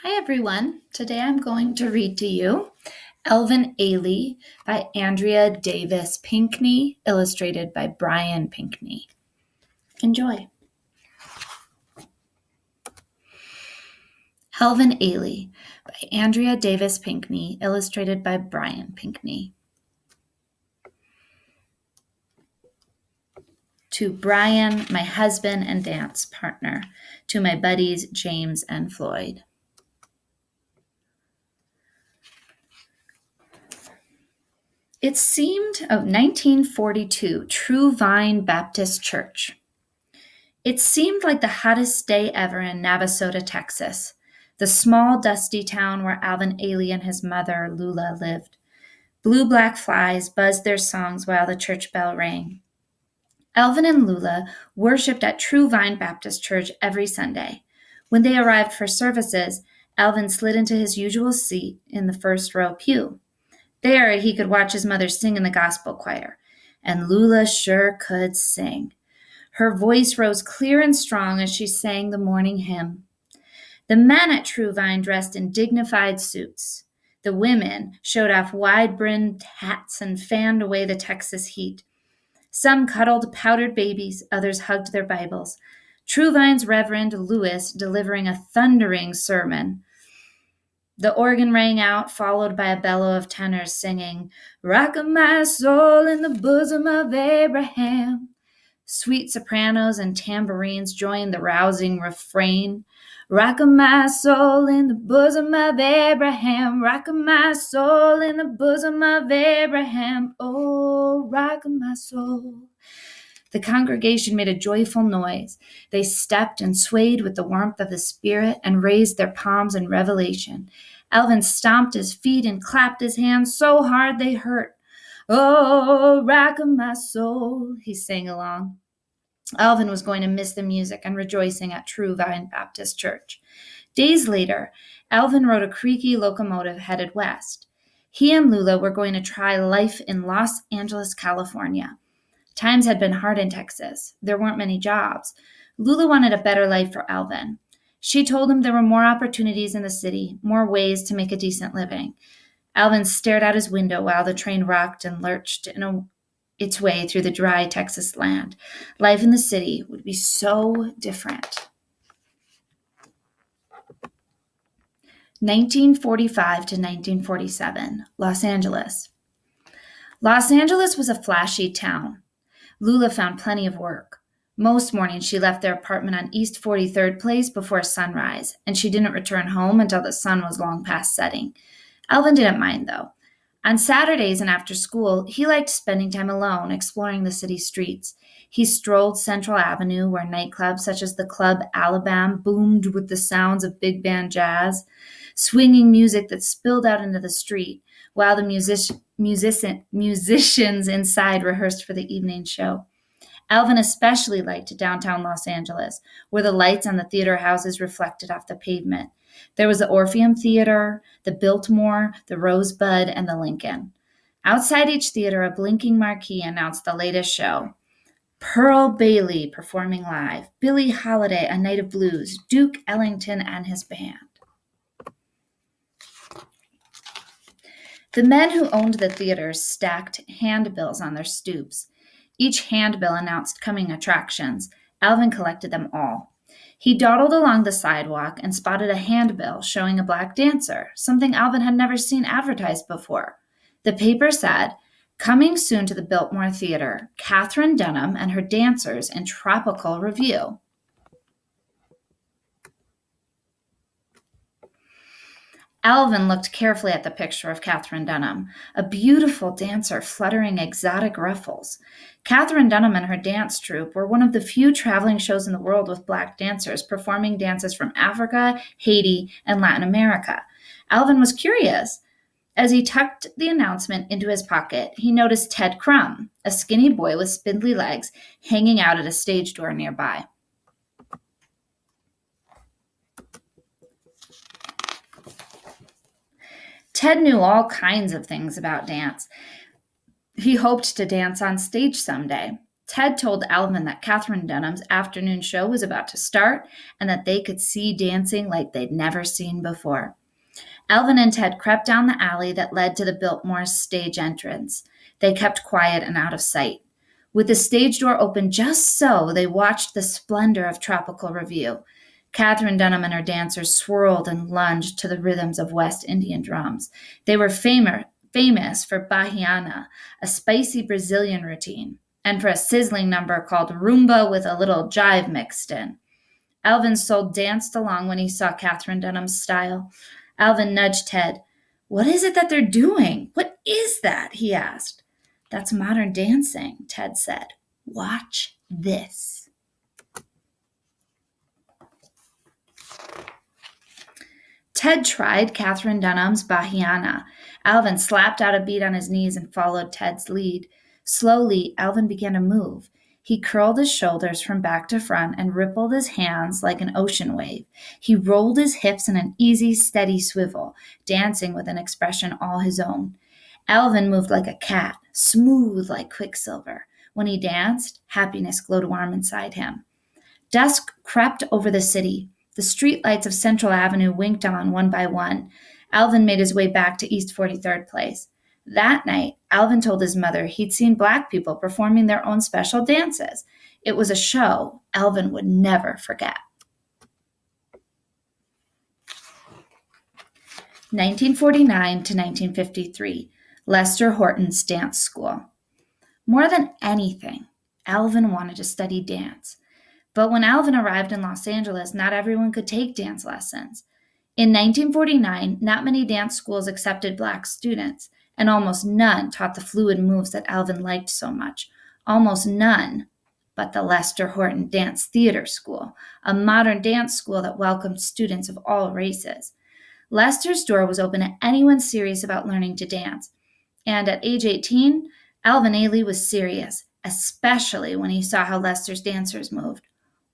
Hi everyone. Today I'm going to read to you Alvin Ailey by Andrea Davis Pinkney, illustrated by Brian Pinkney. Enjoy. Alvin Ailey by Andrea Davis Pinkney, illustrated by Brian Pinkney. To Brian, my husband and dance partner, to my buddies James and Floyd. It seemed 1942, True Vine Baptist Church. It seemed like the hottest day ever in Navasota, Texas, the small, dusty town where Alvin Ailey and his mother, Lula, lived. Blue-black flies buzzed their songs while the church bell rang. Alvin and Lula worshipped at True Vine Baptist Church every Sunday. When they arrived for services, Alvin slid into his usual seat in the first row pew. There, he could watch his mother sing in the gospel choir, and Lula sure could sing. Her voice rose clear and strong as she sang the morning hymn. The men at True Vine dressed in dignified suits. The women showed off wide-brimmed hats and fanned away the Texas heat. Some cuddled powdered babies, others hugged their Bibles. True Vine's Reverend Lewis delivering a thundering sermon. The organ rang out, followed by a bellow of tenors singing, "Rock of my soul in the bosom of Abraham." Sweet sopranos and tambourines joined the rousing refrain. "Rock of my soul in the bosom of Abraham. Rock of my soul in the bosom of Abraham. Oh, rock of my soul." The congregation made a joyful noise. They stepped and swayed with the warmth of the Spirit and raised their palms in revelation. Alvin stomped his feet and clapped his hands so hard they hurt. "Oh, rock of my soul," he sang along. Alvin was going to miss the music and rejoicing at True Vine Baptist Church. Days later, Alvin rode a creaky locomotive headed west. He and Lula were going to try life in Los Angeles, California. Times had been hard in Texas. There weren't many jobs. Lula wanted a better life for Alvin. She told him there were more opportunities in the city, more ways to make a decent living. Alvin stared out his window while the train rocked and lurched its way through the dry Texas land. Life in the city would be so different. 1945 to 1947, Los Angeles. Los Angeles was a flashy town. Lula found plenty of work. Most mornings she left their apartment on East 43rd Place before sunrise, and she didn't return home until the sun was long past setting. Alvin didn't mind, though. On Saturdays and after school, he liked spending time alone, exploring the city streets. He strolled Central Avenue, where nightclubs such as the Club Alabama boomed with the sounds of big band jazz, swinging music that spilled out into the street, while the musicians inside rehearsed for the evening show. Alvin especially liked downtown Los Angeles, where the lights on the theater houses reflected off the pavement. There was the Orpheum Theater, the Biltmore, the Rosebud, and the Lincoln. Outside each theater, a blinking marquee announced the latest show. Pearl Bailey performing live, Billie Holiday, A Night of Blues, Duke Ellington and his band. The men who owned the theaters stacked handbills on their stoops. Each handbill announced coming attractions. Alvin collected them all. He dawdled along the sidewalk and spotted a handbill showing a black dancer, something Alvin had never seen advertised before. The paper said, "Coming soon to the Biltmore Theater, Katherine Dunham and her dancers in tropical review." Alvin looked carefully at the picture of Katherine Dunham, a beautiful dancer fluttering exotic ruffles. Katherine Dunham and her dance troupe were one of the few traveling shows in the world with black dancers performing dances from Africa, Haiti, and Latin America. Alvin was curious. As he tucked the announcement into his pocket, he noticed Ted Crum, a skinny boy with spindly legs, hanging out at a stage door nearby. Ted knew all kinds of things about dance. He hoped to dance on stage someday. Ted told Alvin that Katherine Dunham's afternoon show was about to start and that they could see dancing like they'd never seen before. Alvin and Ted crept down the alley that led to the Biltmore's stage entrance. They kept quiet and out of sight. With the stage door open just so, they watched the splendor of Tropical Review. Katherine Dunham and her dancers swirled and lunged to the rhythms of West Indian drums. They were famous for Bahiana, a spicy Brazilian routine, and for a sizzling number called Rumba with a little jive mixed in. Alvin's soul danced along when he saw Katherine Dunham's style. Alvin nudged Ted. "What is it that they're doing? What is that?" he asked. "That's modern dancing," Ted said. "Watch this." Ted tried Katherine Dunham's Bahiana. Alvin slapped out a beat on his knees and followed Ted's lead. Slowly, Alvin began to move. He curled his shoulders from back to front and rippled his hands like an ocean wave. He rolled his hips in an easy, steady swivel, dancing with an expression all his own. Alvin moved like a cat, smooth like quicksilver. When he danced, happiness glowed warm inside him. Dusk crept over the city. The streetlights of Central Avenue winked on one by one. Alvin made his way back to East 43rd Place. That night, Alvin told his mother he'd seen Black people performing their own special dances. It was a show Alvin would never forget. 1949 to 1953, Lester Horton's Dance School. More than anything, Alvin wanted to study dance. But when Alvin arrived in Los Angeles, not everyone could take dance lessons. In 1949, not many dance schools accepted Black students, and almost none taught the fluid moves that Alvin liked so much. Almost none but the Lester Horton Dance Theater School, a modern dance school that welcomed students of all races. Lester's door was open to anyone serious about learning to dance. And at age 18, Alvin Ailey was serious, especially when he saw how Lester's dancers moved.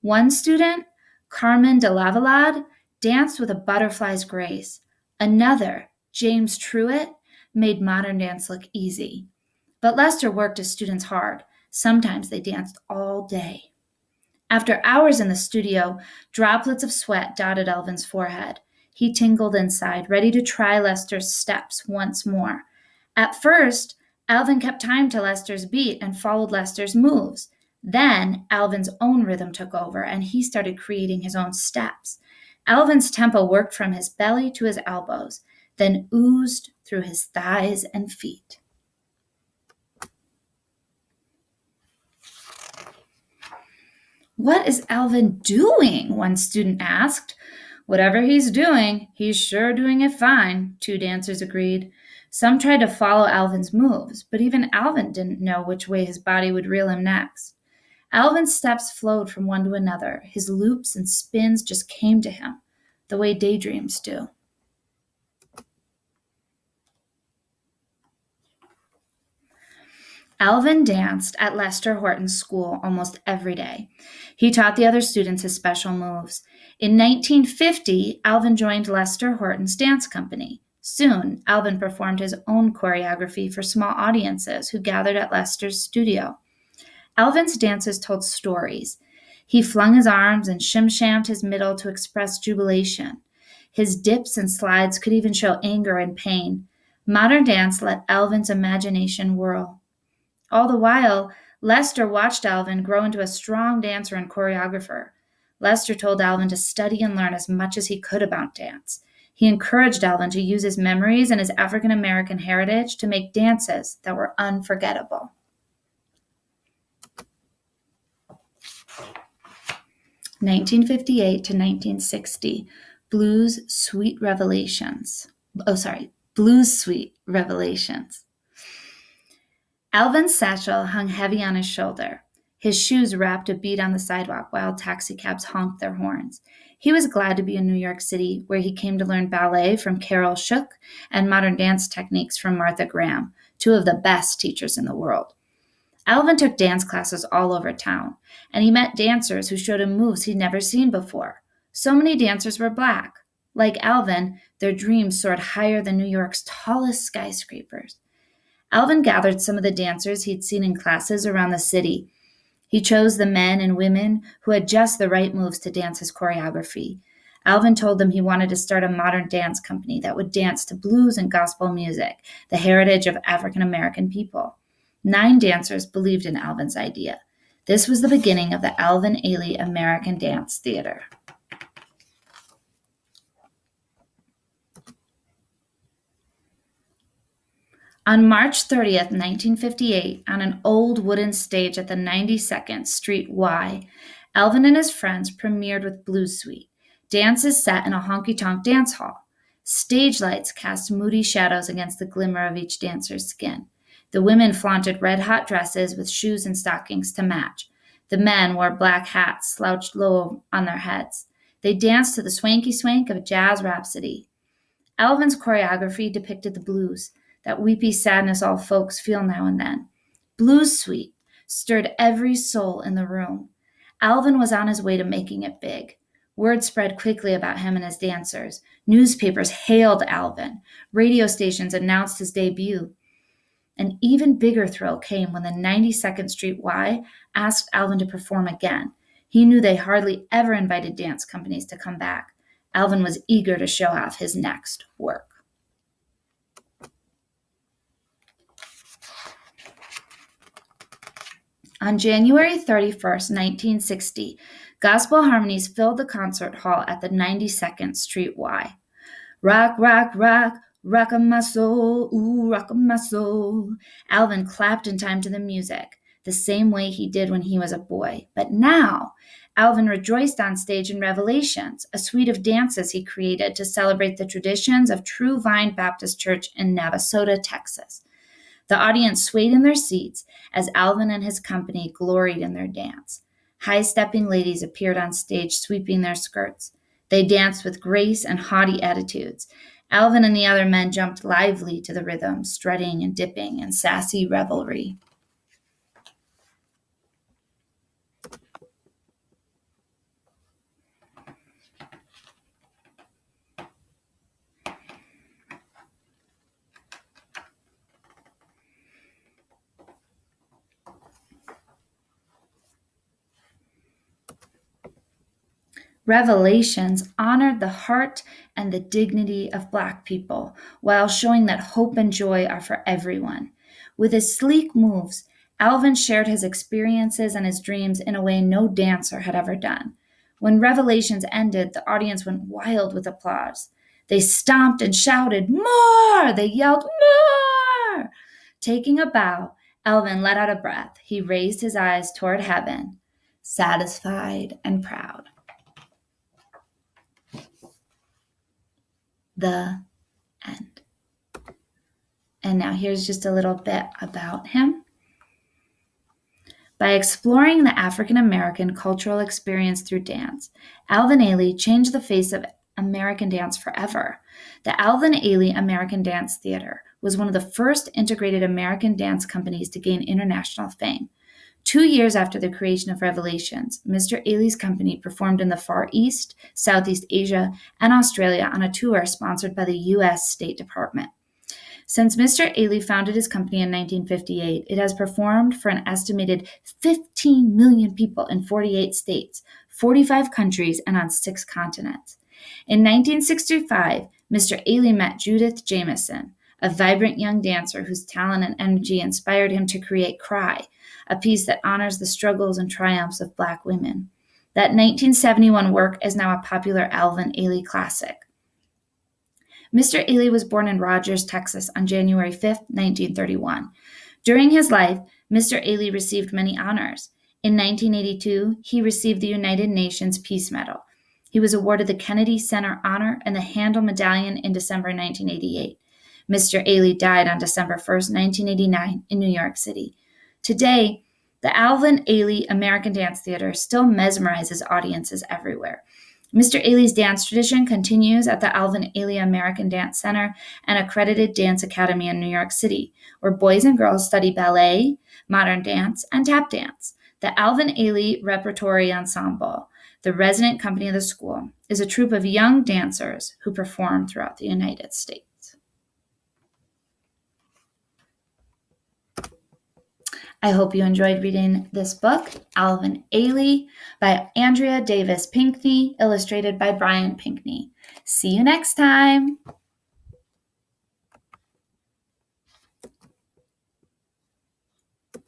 One student, Carmen de Lavalade, danced with a butterfly's grace. Another, James Truitt, made modern dance look easy. But Lester worked his students hard. Sometimes they danced all day. After hours in the studio, droplets of sweat dotted Alvin's forehead. He tingled inside, ready to try Lester's steps once more. At first, Alvin kept time to Lester's beat and followed Lester's moves. Then Alvin's own rhythm took over, and he started creating his own steps. Alvin's tempo worked from his belly to his elbows, then oozed through his thighs and feet. "What is Alvin doing?" one student asked. "Whatever he's doing, he's sure doing it fine," two dancers agreed. Some tried to follow Alvin's moves, but even Alvin didn't know which way his body would reel him next. Alvin's steps flowed from one to another. His loops and spins just came to him, the way daydreams do. Alvin danced at Lester Horton's school almost every day. He taught the other students his special moves. In 1950, Alvin joined Lester Horton's dance company. Soon, Alvin performed his own choreography for small audiences who gathered at Lester's studio. Alvin's dances told stories. He flung his arms and shim-shammed his middle to express jubilation. His dips and slides could even show anger and pain. Modern dance let Alvin's imagination whirl. All the while, Lester watched Alvin grow into a strong dancer and choreographer. Lester told Alvin to study and learn as much as he could about dance. He encouraged Alvin to use his memories and his African American heritage to make dances that were unforgettable. (1958 to 1960) Blues Suite Revelations. Blues Suite Revelations. Alvin's satchel hung heavy on his shoulder. His shoes rapped a beat on the sidewalk while taxicabs honked their horns. He was glad to be in New York City, where he came to learn ballet from Carol Shook and modern dance techniques from Martha Graham, two of the best teachers in the world. Alvin took dance classes all over town, and he met dancers who showed him moves he'd never seen before. So many dancers were Black. Like Alvin, their dreams soared higher than New York's tallest skyscrapers. Alvin gathered some of the dancers he'd seen in classes around the city. He chose the men and women who had just the right moves to dance his choreography. Alvin told them he wanted to start a modern dance company that would dance to blues and gospel music, the heritage of African American people. 9 dancers believed in Alvin's idea. This was the beginning of the Alvin Ailey American Dance Theater. On March 30th, 1958, on an old wooden stage at the 92nd Street Y, Alvin and his friends premiered with Blues Suite, dances set in a honky-tonk dance hall. Stage lights cast moody shadows against the glimmer of each dancer's skin. The women flaunted red-hot dresses with shoes and stockings to match. The men wore black hats slouched low on their heads. They danced to the swanky swank of jazz rhapsody. Alvin's choreography depicted the blues, that weepy sadness all folks feel now and then. Blues Suite stirred every soul in the room. Alvin was on his way to making it big. Word spread quickly about him and his dancers. Newspapers hailed Alvin. Radio stations announced his debut. An even bigger thrill came when the 92nd Street Y asked Alvin to perform again. He knew they hardly ever invited dance companies to come back. Alvin was eager to show off his next work. On January 31st, 1960, gospel harmonies filled the concert hall at the 92nd Street Y. Rock, rock, rock, rock my soul, ooh, rock my soul. Alvin clapped in time to the music, the same way he did when he was a boy. But now, Alvin rejoiced on stage in Revelations, a suite of dances he created to celebrate the traditions of True Vine Baptist Church in Navasota, Texas. The audience swayed in their seats as Alvin and his company gloried in their dance. High-stepping ladies appeared on stage sweeping their skirts. They danced with grace and haughty attitudes. Alvin and the other men jumped lively to the rhythm, strutting and dipping in sassy revelry. Revelations honored the heart and the dignity of Black people while showing that hope and joy are for everyone. With his sleek moves, Alvin shared his experiences and his dreams in a way no dancer had ever done. When Revelations ended, the audience went wild with applause. They stomped and shouted, "More!" They yelled, "More!" Taking a bow, Alvin let out a breath. He raised his eyes toward heaven, satisfied and proud. The end. And now here's just a little bit about him. By exploring the African American cultural experience through dance, Alvin Ailey changed the face of American dance forever. The Alvin Ailey American Dance Theater was one of the first integrated American dance companies to gain international fame. 2 years after the creation of Revelations, Mr. Ailey's company performed in the Far East, Southeast Asia, and Australia on a tour sponsored by the U.S. State Department. Since Mr. Ailey founded his company in 1958, it has performed for an estimated 15 million people in 48 states, 45 countries, and on 6 continents. In 1965, Mr. Ailey met Judith Jamison, a vibrant young dancer whose talent and energy inspired him to create Cry, a piece that honors the struggles and triumphs of Black women. That 1971 work is now a popular Alvin Ailey classic. Mr. Ailey was born in Rogers, Texas on January 5, 1931. During his life, Mr. Ailey received many honors. In 1982, he received the United Nations Peace Medal. He was awarded the Kennedy Center Honor and the Handel Medallion in December 1988. Mr. Ailey died on December 1, 1989, in New York City. Today, the Alvin Ailey American Dance Theater still mesmerizes audiences everywhere. Mr. Ailey's dance tradition continues at the Alvin Ailey American Dance Center, an accredited dance academy in New York City, where boys and girls study ballet, modern dance, and tap dance. The Alvin Ailey Repertory Ensemble, the resident company of the school, is a troupe of young dancers who perform throughout the United States. I hope you enjoyed reading this book, Alvin Ailey, by Andrea Davis Pinkney, illustrated by Brian Pinkney. See you next time.